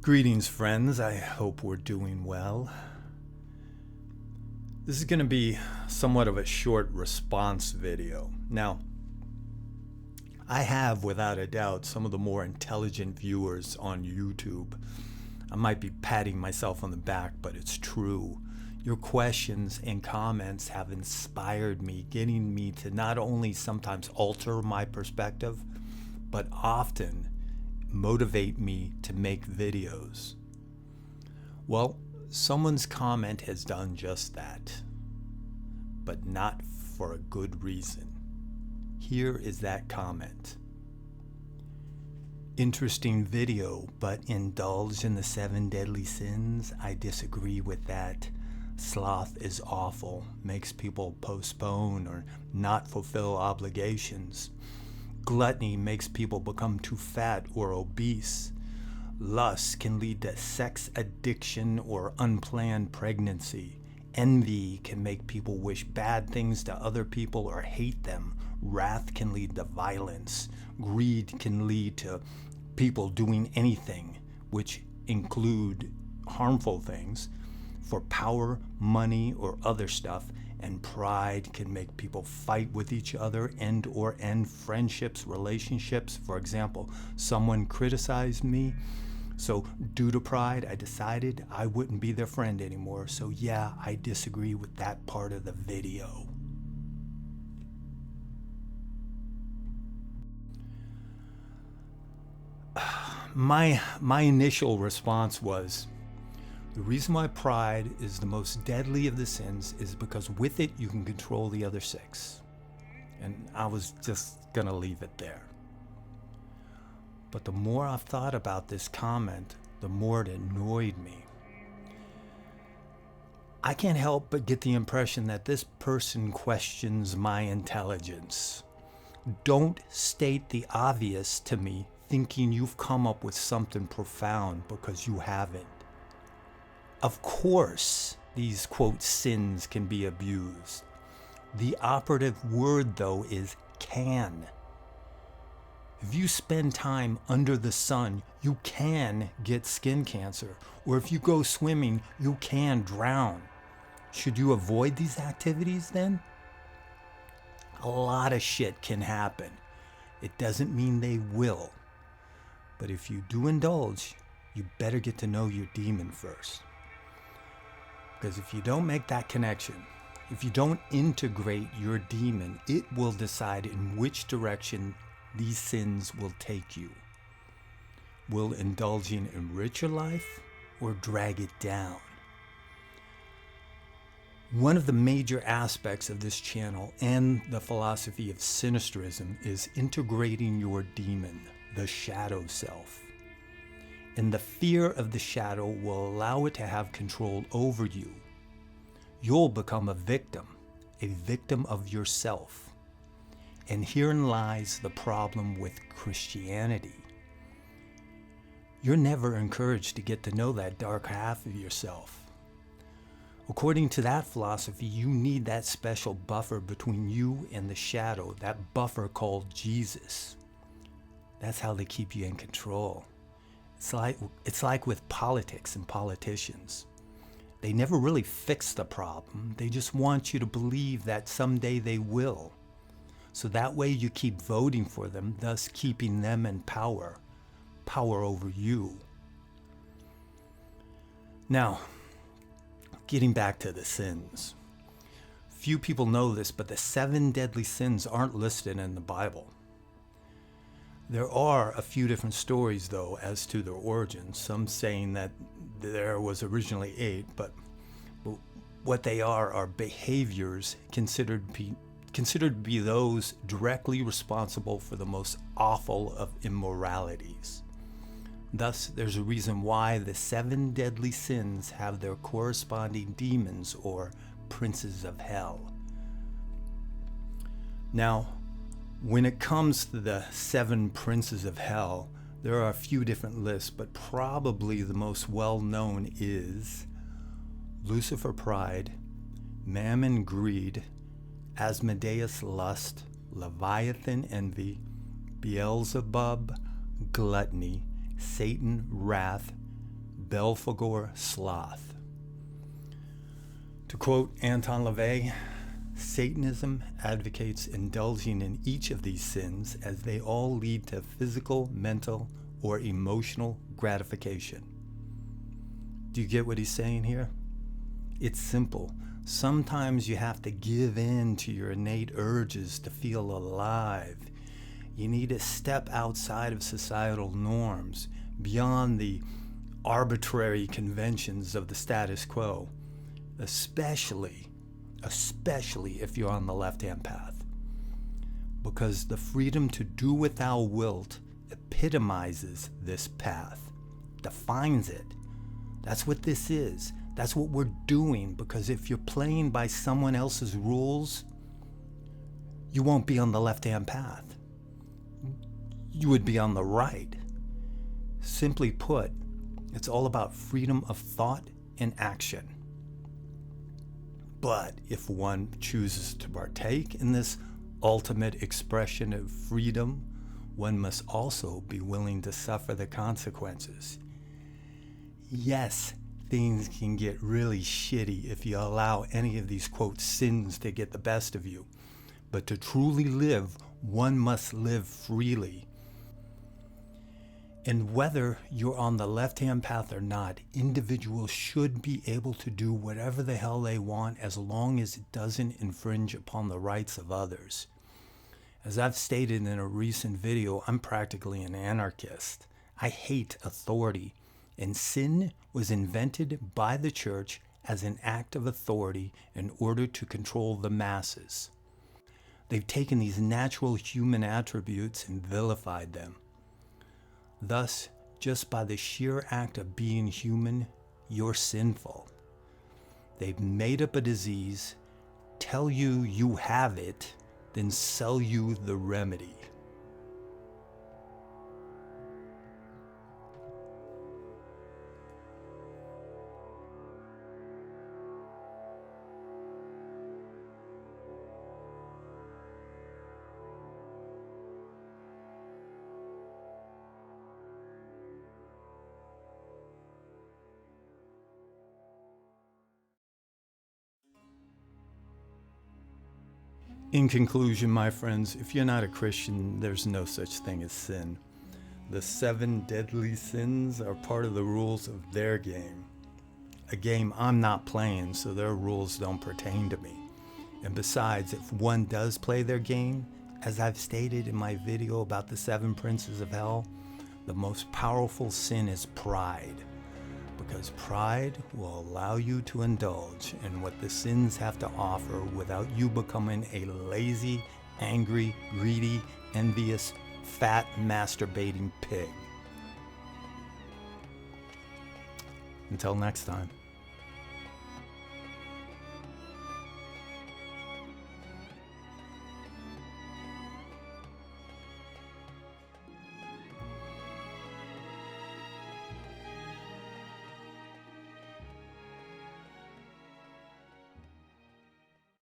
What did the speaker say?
Greetings, friends. I hope we're doing well. This is going to be somewhat of a short response video. Now, I have, without a doubt, some of the more intelligent viewers on YouTube. I might be patting myself on the back, but it's true. Your questions and comments have inspired me, getting me to not only sometimes alter my perspective, but often motivate me to make videos. Well, someone's comment has done just that, but not for a good reason. Here is that comment. Interesting video, but indulge in the 7 deadly sins? I disagree with that. Sloth is awful, makes people postpone or not fulfill obligations. Gluttony makes people become too fat or obese. Lust can lead to sex addiction or unplanned pregnancy. Envy can make people wish bad things to other people or hate them. Wrath can lead to violence. Greed can lead to people doing anything, which include harmful things, for power, money, or other stuff. And pride can make people fight with each other and or end friendships, relationships. For example, someone criticized me, so due to pride, I decided I wouldn't be their friend anymore. So yeah, I disagree with that part of the video. My initial response was, the reason why pride is the most deadly of the sins is because with it you can control the other 6. And I was just gonna leave it there. But the more I've thought about this comment, the more it annoyed me. I can't help but get the impression that this person questions my intelligence. Don't state the obvious to me thinking you've come up with something profound, because you haven't. Of course, these, quote, sins can be abused. The operative word, though, is can. If you spend time under the sun, you can get skin cancer. Or if you go swimming, you can drown. Should you avoid these activities then? A lot of shit can happen. It doesn't mean they will. But if you do indulge, you better get to know your demon first. Because if you don't make that connection, if you don't integrate your demon, it will decide in which direction these sins will take you. Will indulging enrich your life or drag it down? One of the major aspects of this channel and the philosophy of sinisterism is integrating your demon, the shadow self. And the fear of the shadow will allow it to have control over you. You'll become a victim of yourself. And herein lies the problem with Christianity. You're never encouraged to get to know that dark half of yourself. According to that philosophy, you need that special buffer between you and the shadow, that buffer called Jesus. That's how they keep you in control. It's like with politics and politicians. They never really fix the problem. They just want you to believe that someday they will. So that way you keep voting for them, thus keeping them in power over you. Now, getting back to the sins. Few people know this, but the 7 deadly sins aren't listed in the Bible. There are a few different stories, though, as to their origins. Some saying that there was originally 8, but what they are behaviors considered to be those directly responsible for the most awful of immoralities. Thus, there's a reason why the 7 deadly sins have their corresponding demons or princes of hell. Now, when it comes to the 7 princes of hell, there are a few different lists, but probably the most well-known is Lucifer, pride; Mammon, greed; Asmodeus, lust; Leviathan, envy; Beelzebub, gluttony; Satan, wrath; Belphegor sloth. To quote Anton LaVey, Satanism advocates indulging in each of these sins as they all lead to physical, mental, or emotional gratification. Do you get what he's saying here? It's simple. Sometimes you have to give in to your innate urges to feel alive. You need to step outside of societal norms, beyond the arbitrary conventions of the status quo, especially if you're on the left-hand path. Because the freedom to do what thou wilt epitomizes this path, defines it. That's what this is. That's what we're doing, because if you're playing by someone else's rules, you won't be on the left-hand path. You would be on the right. Simply put, it's all about freedom of thought and action. But if one chooses to partake in this ultimate expression of freedom, one must also be willing to suffer the consequences. Yes, things can get really shitty if you allow any of these, quote, sins to get the best of you. But to truly live, one must live freely. And whether you're on the left-hand path or not, individuals should be able to do whatever the hell they want as long as it doesn't infringe upon the rights of others. As I've stated in a recent video, I'm practically an anarchist. I hate authority, and sin was invented by the church as an act of authority in order to control the masses. They've taken these natural human attributes and vilified them. Thus, just by the sheer act of being human, you're sinful. They've made up a disease, tell you you have it, then sell you the remedy. In conclusion, my friends, if you're not a Christian, there's no such thing as sin. The 7 deadly sins are part of the rules of their game. A game I'm not playing, so their rules don't pertain to me. And besides, if one does play their game, as I've stated in my video about the 7 princes of hell, the most powerful sin is pride. Because pride will allow you to indulge in what the sins have to offer without you becoming a lazy, angry, greedy, envious, fat, masturbating pig. Until next time.